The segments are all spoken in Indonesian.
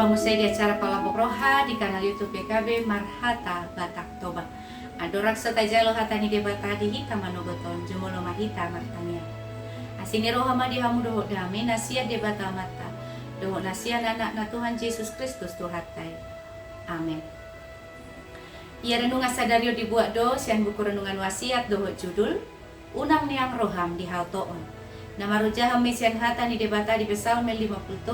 Musai di acara Palabok Roha di kanal YouTube PKB Marhata Batak Toba. Adorak setajalo hatani debata di hita manogoton jumulo mahita martania. Asini roha madi hamu doho dame nasia debata mata. Doho nasia anak na Tuhan Yesus Kristus Tuhatai. Amin. Ia renungan sadario dibuat do sian buku renungan wasiat doho judul Unang niang roham di hal toon. Nama rujaham mesian hatani debata di Psalmen 50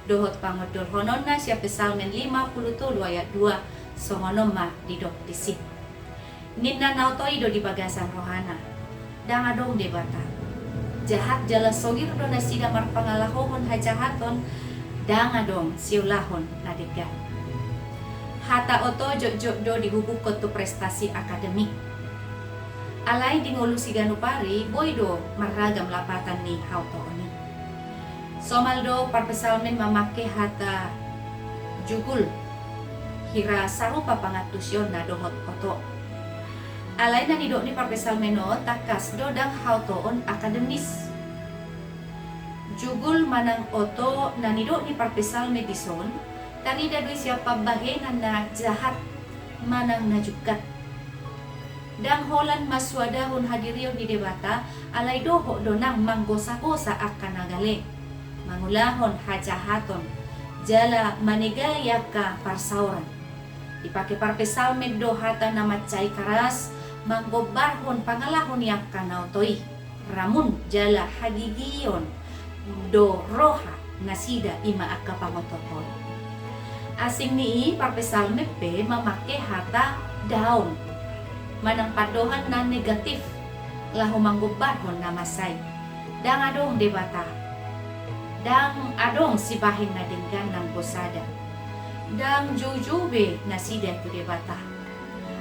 dohot pangodol hononna siya Psalmen 50 ayat 2 songonoma didok disit. Ninna nautoido di bagasan rohana. Dangadong debata. Jahat jala sogir do nasida marpangalahohon hajahaton dangadong siulahon nadegan. Hata oto jok do dihubuk kotu prestasi akademik. Alai di ngolu siganupari boydo maragam lapatan ni hauto oni. Somaldo parpesalmen memakai hata jugul hira sarupa pangatusyon na dohot oto. Alay na nidok ni parpesalmeno takas dodang hautoon akademis. Jugul manang oto na nidok ni parpesalme dison tani dadui siapa bahenan na jahat manang najukat. Dang holan maswadahon hadiriyo di debata alay doho donang manggosa-gosa akan nagale. Mangulahon hajahaton jala manigaya ka parsauran dipakai parpesalmen do hata nama cai karas manggobarhon pangalahon yak kanautoi ramun jala hagigion do roha nasida ima akka pamotopon. Asing ni parpesalmen pe memakai hata daun manang padohan na negatif lahu manggobarhon nama sai dangadong debata dang adong si bahin na dinggan ng bosada dang jujube na sida tu debata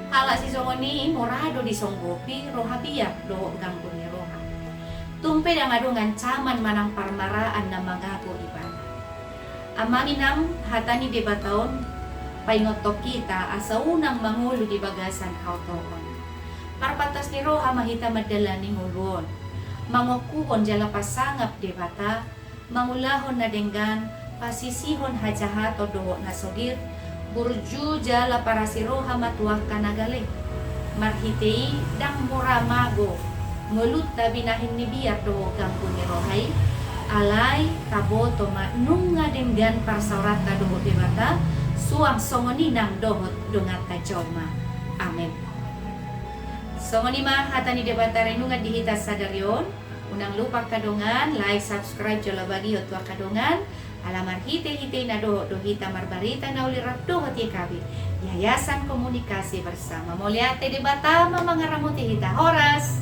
hala si songoni morado di songgopi roha biak do ganggu ni roha tumpe dang adong ancaman manang parmaraan na magago ibana amaninam hatani debataon paingotok kita asa unang mangulu di bagasan hautoon parpatas ni roha mahita madala ni ngulon mangokuhon jala pasangap debata mangulahon na denggan pasisihon hajahat o doho na sogir burju jala para siroha matuah kanagale marhitei dang muramago ngulut na binahin ni biar doho ganggu ni rohay alay kaboto ma nunga denggan parsaurat na doho debata suang songoni nang doho dungat na joma. Amen. Songoni ma hatani debata renungan dihita sadaryon. Unang lupa kadongan, like, subscribe, jala bagi otua kadongan. Alamar hite-hite na do hita marbarita na ulirap do hati kabi. Yayasan Komunikasi Bersama. Moliate debata mamangaramuti hita horas.